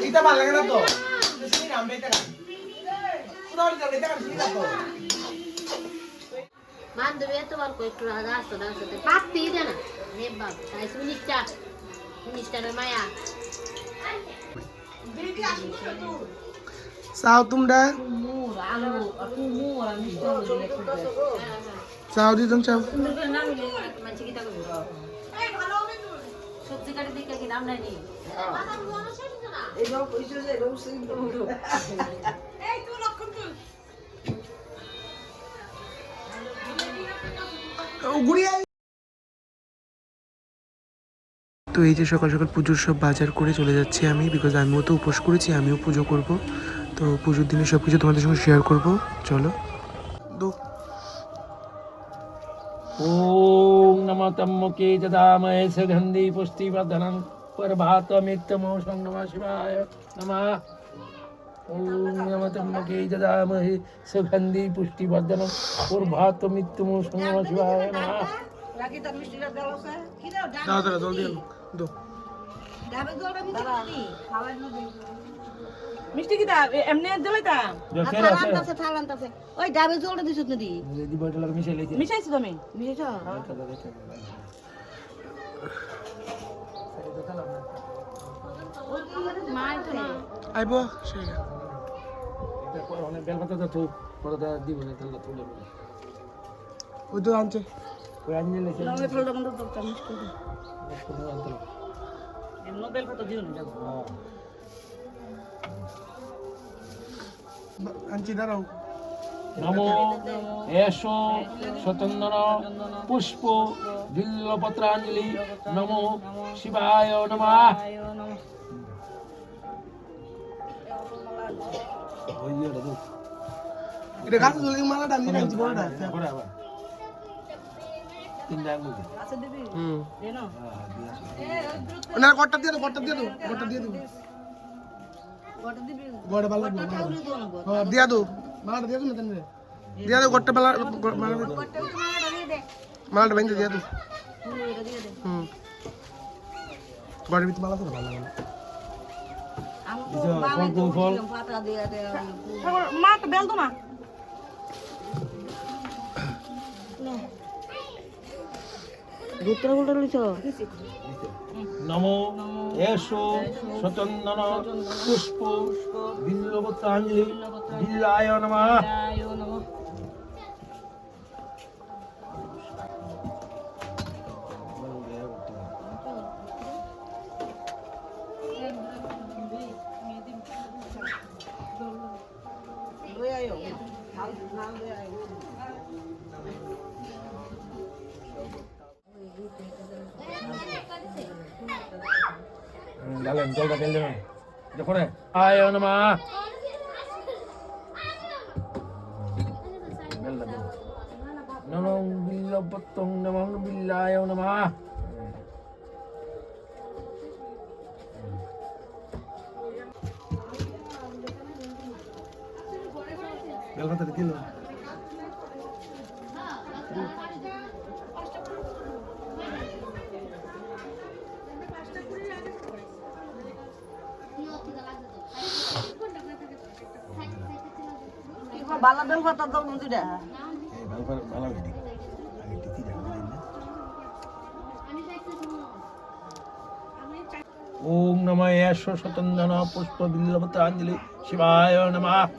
এটা ভালো লাগে না তো শুনি না আমরা এটা কোথাও এটা এটা শুনি না তো বান্ধবী এতবার কয়েকটু রাজা আসতো ডান্সতে পাঁচটি দেয় না হে বাবা তাই মিনিস্টারের মায়া চাও তোমরা কুমুর আলু আর কুমুর আর মিষ্টি চাও দিদন চাও সুন্দর করে নাম মানছি কি টাকা এই ভালো হবে তো সবজি কাটি দিকে কি নাম নাই নি এই যাও কইছো যে রোসিং এই তুই লক্ষণ তুই গুড়িয়া তো এই যে সকাল সকাল পুজোর সব বাজার করে চলে যাচ্ছি আমি বিকজ আমিও তো উপোস করেছি আমিও পুজো করব তো পুজোর দিনে সব কিছু তোমাদের সঙ্গে শেয়ার করব চলো ओम नमः तम्मुखे ददामहे सुगंधि पुष्टिवर्धनं प्रभातमित्तमोषं नमः शिवाय नमः ओम नमः तम्मुखे ददामहे सुगंधि पुष्टिवर्धनं प्रभातमित्तमोषं नमः शिवाय नमः রাকি তার মিষ্টিটা দাও আছে কি দাও দাও দাও জলদি দাও ডাবে জলটা মিষ্টি কি খাওয়ার না মিষ্টি কি দা এমনি দিলাইতাম থালান্তাছে ওই ডাবে জলটা দিছ নদি यदि बटल मिশাই লইছি মিশাইছি তুমি মিষ্টি মাই তো না আইবো সেই তারপর অনেক বেলপাতা তো পরদা দিব না তাহলে তুলে ওই তো আনছে ওই আনলে লেখে লঙ্কা ফলটা মতো দরকার মিষ্টি নোবেল কত দিও না আনছি দাঁড়াও নমো এসো সচন্দন পুষ্প বিল্লপত্রাঞ্জলি নমো শিবায় নমঃ এটা গাছে চলে মালাটা আমি আনছি বড়টা তিনটা আঙ্গুল আছে দিবি এ না না গড়টা দিয়ে দাও গড়টা দিয়ে দাও গড়টা দিয়ে দাও গড়টা দিবি গড়টা ভালো লাগবে কাউরি দিও না গড় হ্যাঁ দিয়া দাও মালাটা দিয়ে দাও না তেনে দিয়া দাও গড়টা মালা গড়টা তো মালাটা দিয়ে দে মালাটা বাইন্দে দিয়া দাও পুরো এটা দিয়ে দে গড়ের ভিতরে মালা তো ভালো লাগে না আমি তো বামে তো ফল পাতা দিয়ে দে মা তো বেল তো না গুত্র গুলো লিছ নমো এসো সচন্দন পুষ্প বিল্লপত্রাঞ্জলি বিল্লায় নমঃ লই আয়ো হাল নাম লই আয়ো ডালেন জলটা ঢেলে দেবেন দেখো রে আয় নমঃ নমো বিল্লপত্রং নমো বিল্লায় নমঃ বেলপাতা দিল বালা বেল পাতা দাও দুইটা ভালো দিদি আমি টিকি যাবো ওম নমঃ এসো সচন্দন পুষ্প বিল্লপত্রাঞ্জলি শিবায় নমঃ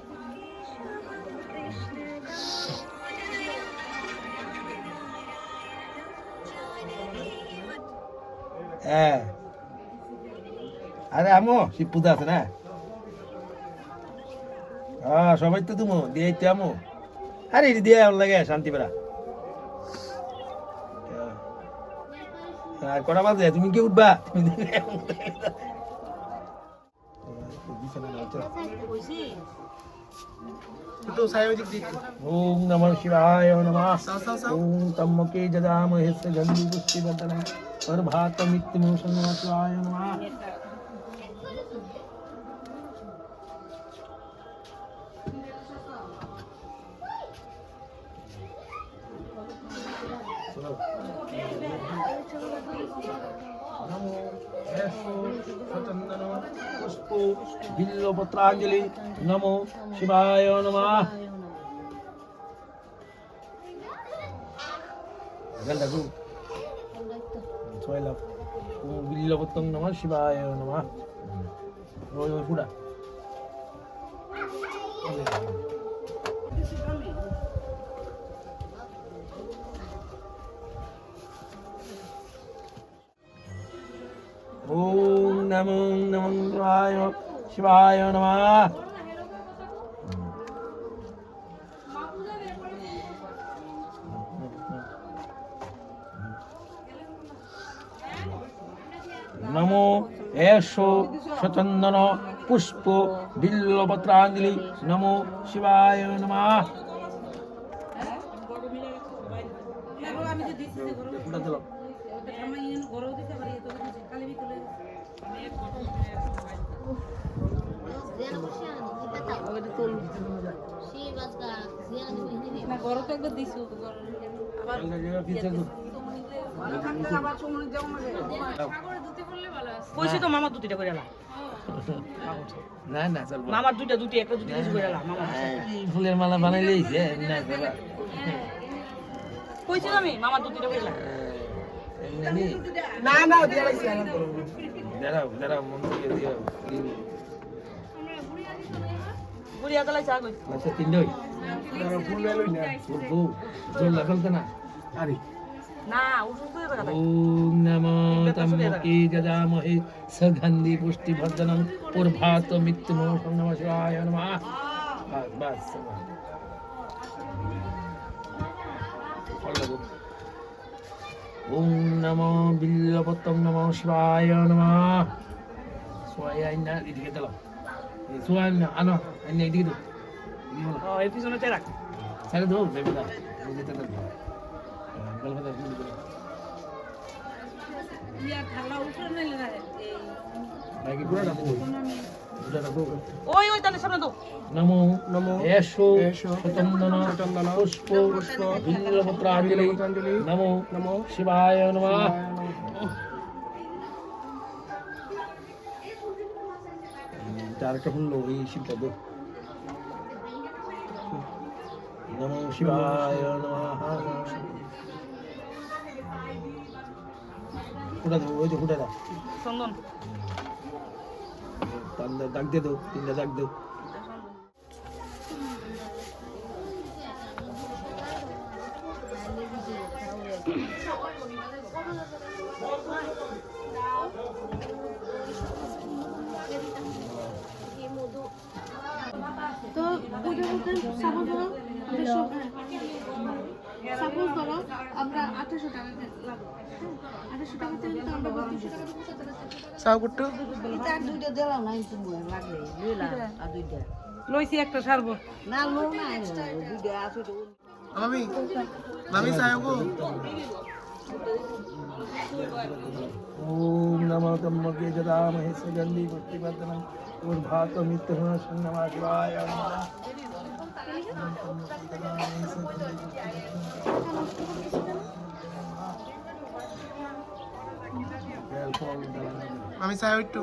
আরে আমো শিব পূজা আছে না হ্যাঁ সবাই তো তুমি দিয়ে আমো আরে এটি দিয়ে লাগে শান্তি বেড়া আর কটা বাজে তুমি কি উঠবা তুমি তো সায়োজিক দিক ওম নমঃ শিবায় নমঃ সাও সাও সাও ওম তম্মকে যদামহে সুগন্ধি পুষ্টিবর্ধনং প্রভাতমিত্তমোষং নমঃ শিবায় নমঃ নমো এসো সচন্দন পুষ্প বিল্লপত্রাঞ্জলি নমো শিবায় নমঃ গেল গো ছয়লাভ বিল্লপত্রং নমঃ শিবায় নমঃ ওই ওই পুরা ওম নমো শিবায় নমঃ নমো এষো সচন্দন পুষ্প বিল্লপত্রাঞ্জলি নমো শিবায় নমঃ আমি যে দিছি যে গরম পুরা দিলাম ওটা আমার ইন গরম দিতে পারি তো দিছি কালি ভিতরে আমি এক না গরম তো একবার দিছো গরম আবার আবার সময় যাও না কইছি তো মামা দুটিটা করে আলা না না চল মামার দুইটা দুটি একটা দুটি কিছু করে আলা মামা ফুলের মালা বানাইলেই না কইছি না আমি মামার দুটিটা করে আলা না না দিয়া লাগছে দাঁড়াও মন দিয়ে দিও বুড়িয়া গলাই চা কই আচ্ছা তিনটা হই ফুল লই না ফুল জল লাগালতে না আরে না ওষুধ তো কথা ওম নমো তম্মকে গজামহে সগন্ধি পুষ্টিবর্ধনং পূর্ভাত মৃত্যুমোষং নমঃ শিবায় নমঃ বাস ওম নমো বিল্লপত্রং নমঃ শিবায় নমঃ সোয়া আইনা এদিকে দাও সোয়া আনো আইনা এদিকে দাও ও এই পিছনে তে রাখ ছেড়ে দাও দেবে দাও এদিকে দাও গল্প দাও ইয়া ঠালা উঠে নাইলে না এই বাকি পুরো রাখো পুরো রাখো ওই ওই তালে সামনে দাও নমো নমো এষো সচন্দন পুষ্প বিল্লপত্রাঞ্জলি নমো নমো শিবায় নমঃ চারটা ফুল ওই শিবটা দো নমো শিবায় নমঃ ফুটা দাও ওই যে ফুটা দাও চন্দন দাগ দিয়ে দাও তিনটা দাগ দাও তো পুজো করতে সাপোজ ধরো আমরা 2800 টাকা লাগবে 2800 টাকা থেকে তো আমরা 3200 টাকা দেবো 1700 সাউ কুট্টু এটা আর দুইটা দিলাম না কিন্তু লাগলে লইলাম আর দুইটা লইছি একটা সারবো না লো না দুইটা আছে তো মামি মামি সাউ গো ओम नमो तम्मके जदामहे सुगंधि पुष्टिवर्धनम् उर्भात मृत्युमोषं नमः शिवाय नमः মামি সাউ একটু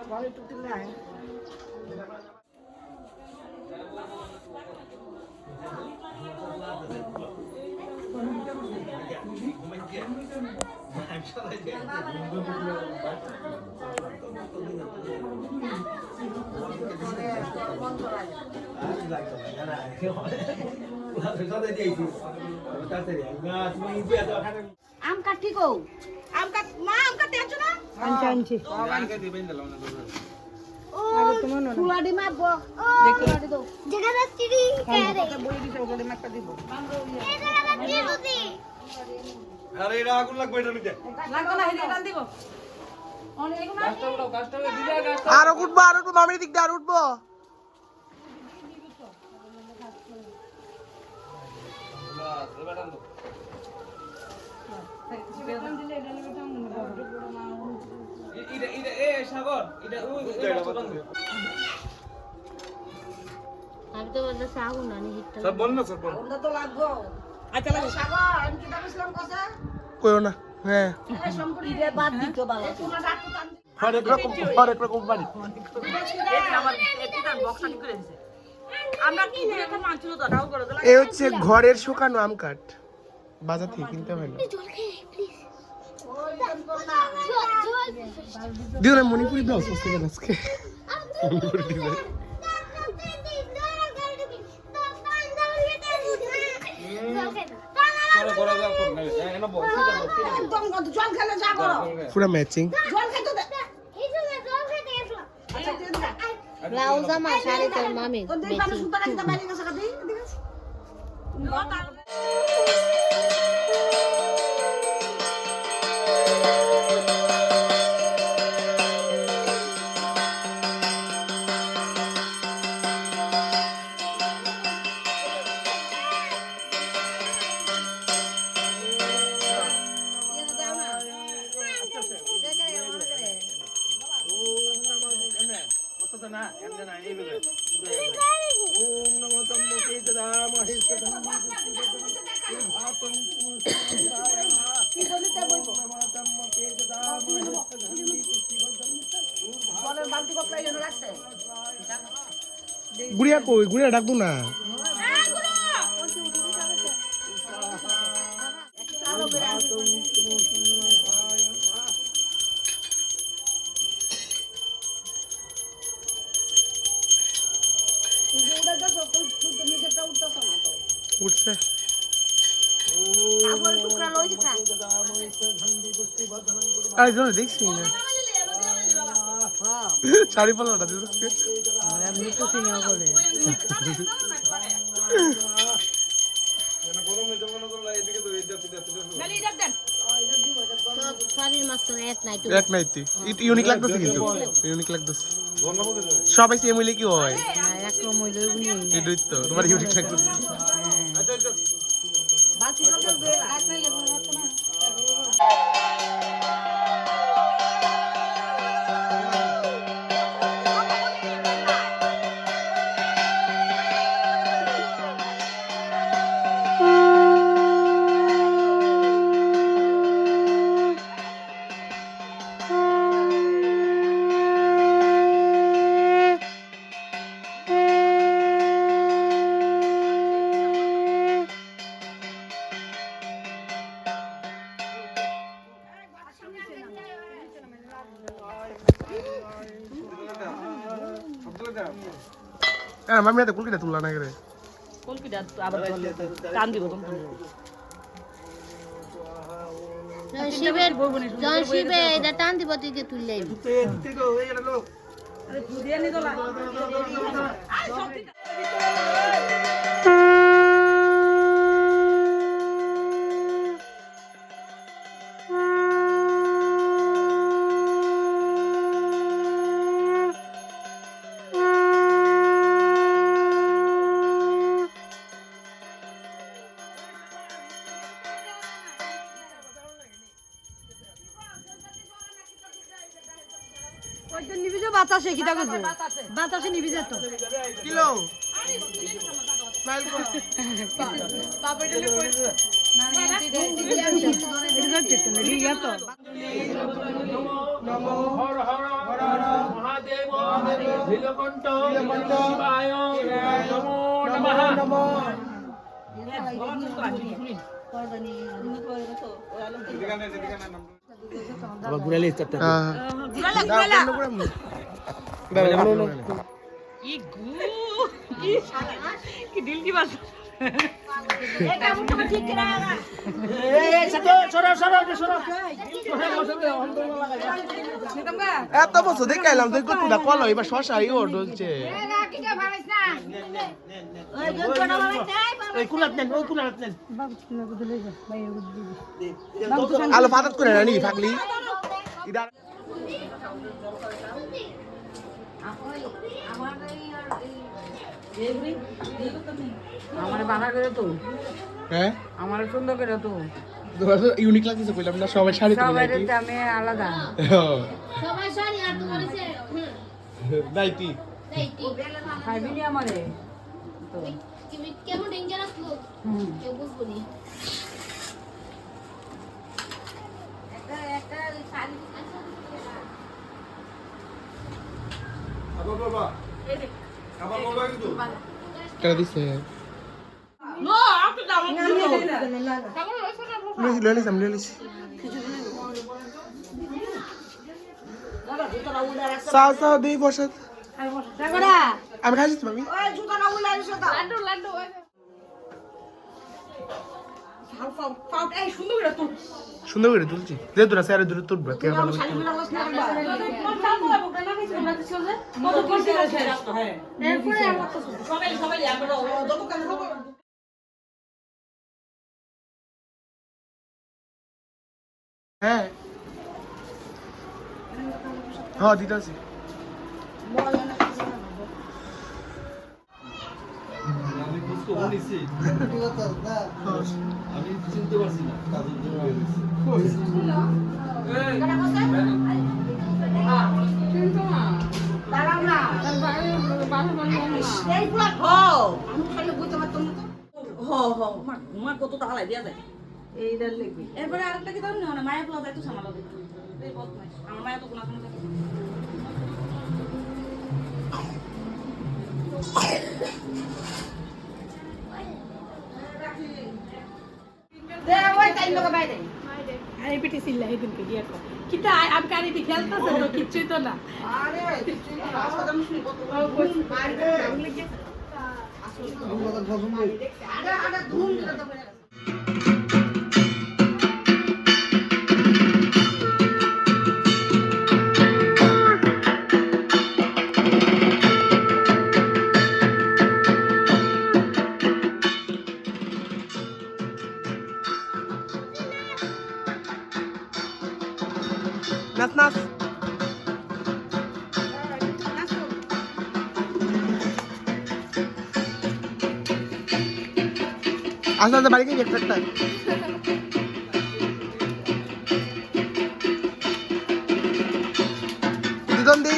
ঘরে টুটি নাই আম কাটি গো আম কাট মা আম কাটতে আছো না আনছি আনছি ফুলাডি মারবো ফুলাডি দাও জায়গা যাচ্ছি রে কত বই দিছে ওখানে একটা দিব এই জায়গা যাচ্ছি বুঝি আরে এটা আগুন লাগবে এটা নিতে লাগবে না হেদি রান দিব আর উঠবো মামির দিক দিয়ে আর উঠবো আমি তো বলতেছি আগুন না হিটটা সব বন্ধ সব বন্ধ ওটা তো লাগবো আচ্ছা লাগে সাগর আমি কি দামেছিলাম কথা কইও না হ্যাঁ এই সম্পূর্ণ রে বাদ দিতে ভালো তোমার রাখতো টান হরেক রকম বাড়ি এই আমার একটু টান বক্সানি করে দিছে আমরা কি এখন মানছিল তো দাও করে দিলাম এই হচ্ছে ঘরের শুকানো আম কাঠ বাজার থেকে কিনতে হয় না দিও না মণিপুরি ব্লাউজ পরতে গেল আজকে মণিপুরি ডিজাইন একদম জল খেলে যা করো পুরো ম্যাচিং জল খেতে দে আচ্ছা দিয়ে দে ব্লাউজ আমার শাড়ি তোর মামি তো দেই পানি সুতা রাখতে বাইরে গেছে কাদি ঠিক আছে ওম নমো তম্মকে তদা মহেশ্বর ভাতং কি বলি তা বলবো নমো তম্মকে তদা মহেশ্বর জলের বালতি কপড়া এনে রাখছে গুড়িয়া কই গুড়িয়া ডাকবো না উঠছে আরে জন্য দেখছি না শাড়ি পাল্লাটা দিচ্ছে শাড়ির মাঝখানে এক নাইট এক নাইতে ইউনিক লাগতেছে কিন্তু ইউনিক লাগতেছে সবাই সেম হইলে কি হয় এক রকম হইলো এটাই তো তোমার ইউনিক লাগতেছে মামি এত কুলকিটা তুললা না রে শিবের জন শিবে এটা টান দিব তুই যে তুললে নিবিজে বাতাসে কিটা করবে বাতাসে নিবিজে তো কিলো স্মাইল কর নমো হর হর মহাদেব নীলকণ্ঠ শিবায় নমো নমঃ আবার ঘুরালে চারটা কি দিল কি বাস এত বছর দেখে এলাম তুই কতটা কল এবার শশাই ও ডলছে আলো ফাদাত করে না নি ফাগলি আমার বানা করে তো হ্যাঁ আমার সুন্দর করে তো তোমার তো ইউনিক লাগতেছে কইলাম না সবাই শাড়ি তুমি সবার নাইটি দামে আলাদা সবাই শাড়ি আর তোমার সে নাইটি খাইবি নি আমারে তুমি কেমন ডেঞ্জারাস লোক কেউ বুঝবো নি একটা একটা শাড়ি কেন দিছে নো আপনি দাও লইলিস আমি লইলিস সাও সাও দেই বসত আমি খাইছি তুমি লাড্ডু লাড্ডু এই সুন্দর করে তুল সুন্দর করে তুলছি যে তোরা স্যার দূরে তুলবে কে ভালো তোমার চাল তো লাগবে না কিছু না কিছু যে কত কিছু আছে হ্যাঁ এরপরে আমার তো সবাই সবাই আমরা যত কাজ হবে হ্যাঁ হ্যাঁ দিতাছি আমি বুঝতে বলেছি আমি চিনতে পারছি না কাজের জন্য দাঁড়াও না এই পুরা আমি খাইলে বুঝতে পারতাম না তো আমার কত টাকা লাই দিয়া যায় এইটার লিখবি এরপরে আরেকটা কি দাও না মায়া প্লাজা একটু সামাল দিতে এই বদমাইশ আমার মায়া তো কোনো কোনো থাকে দে ওই টাইম লোক বাইরে আরে পিটি সিল্লা এই দিনকে গিয়া কো কিতা আমি কারি দি খেলতাছে তো কিচ্ছুই তো না আরে কিছু না আজকে আমি শুনি কত মারবে আমি লিখে আরে আরে ধুম দিলে তো বেড়ে গেছে নাচ নাচ আস্তে আস্তে বাড়ি গিয়ে একটা দিদন দি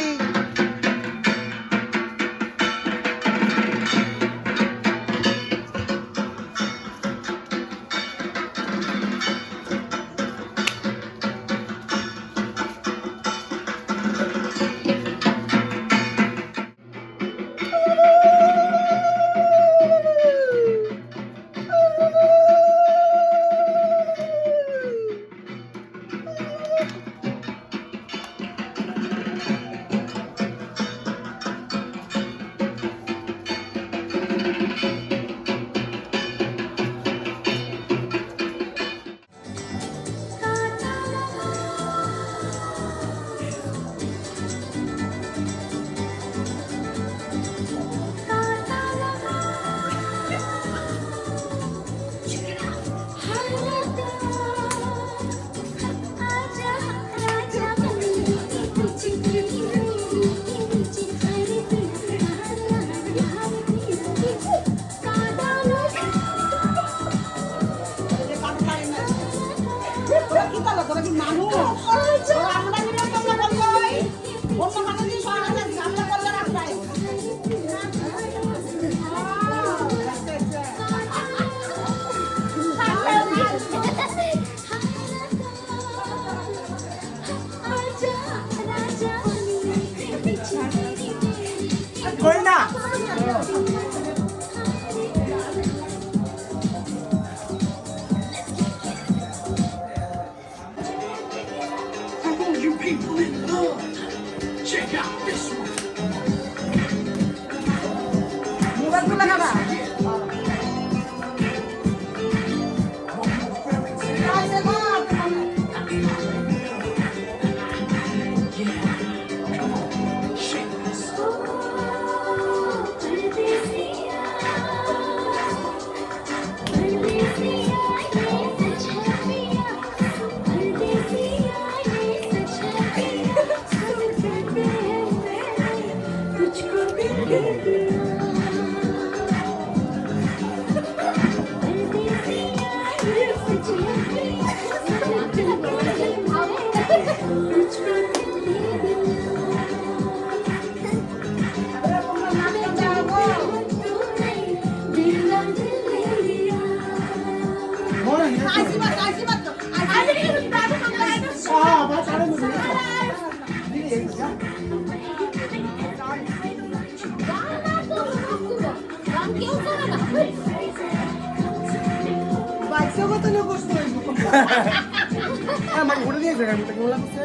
আমাকে ঘুরে দিয়েছে আমি তো কেমন লাগছে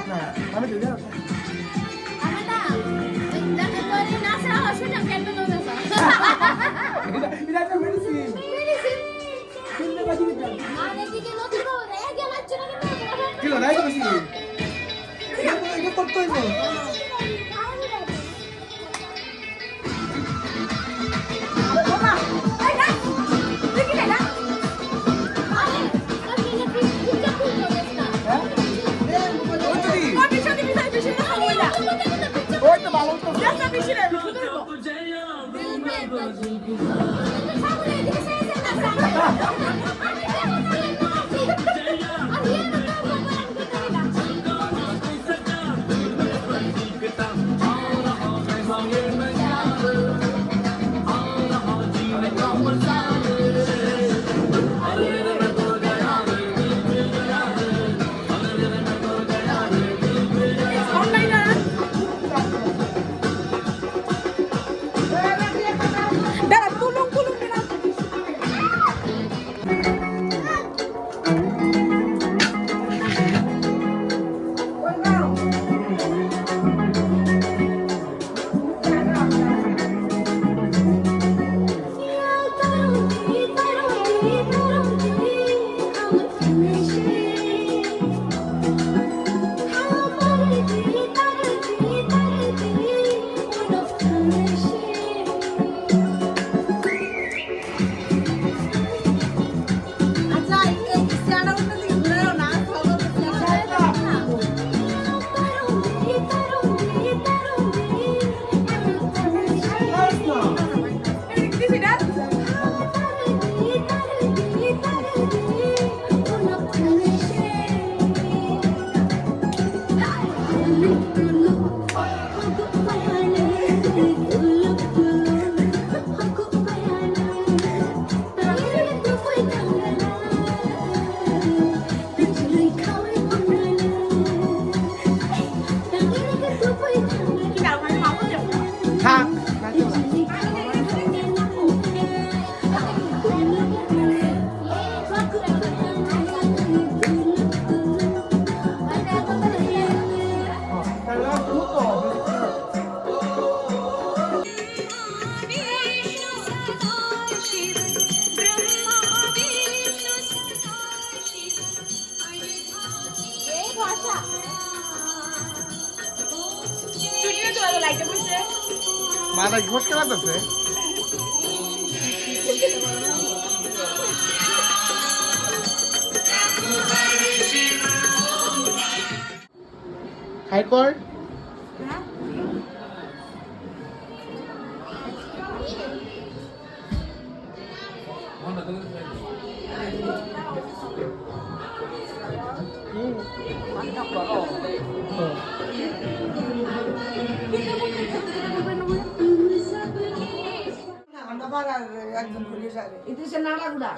না আমি তো জানো এটা একটা মেডিসিন কিলো নাই তো বেশি এটা করতে হইব ওই তো ভালো তো মাথা ঘোষ কে লাগতেছে হাই কর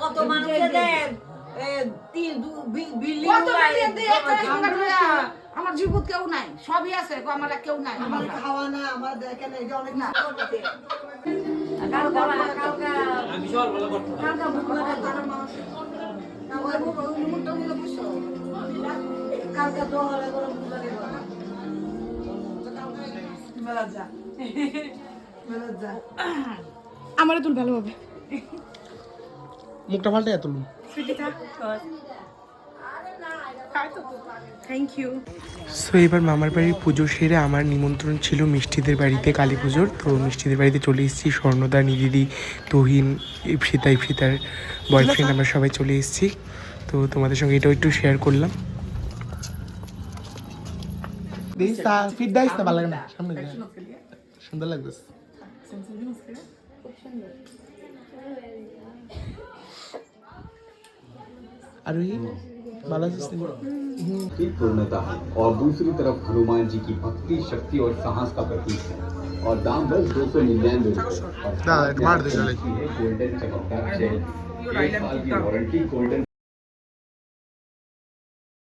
কত মানুষের দেন আমার জীবত কেউ নাই সবই আছে আমার কেউ নাই আমার খাওয়া না আমার দেখেন এই যে অনেক না আমারও তুল ভালো হবে মুখটা পাল্টে তুলুন থ্যাংক ইউ সো এবার মামার বাড়ির পুজো সেরে আমার নিমন্ত্রণ ছিল মিষ্টিদের বাড়িতে কালী পুজোর তো মিষ্টিদের বাড়িতে চলে এসেছি স্বর্ণদা নিদিদি তহিন ইপসিতা ইপসিতার বয়ফ্রেন্ড আমরা সবাই চলে এসেছি তো তোমাদের সঙ্গে এটাও একটু শেয়ার করলাম ভালো লাগে না সামনে সুন্দর লাগবে আর ভালো আছিস তুই? की पूर्णता है और दूसरी तरफ हनुमान जी की भक्ति शक्ति और साहस का प्रतीक है और दाम बस 299 दादा, एक मार दे चले। गोल्डन चमकदार चेन 1 साल की वारंटी गोल्डन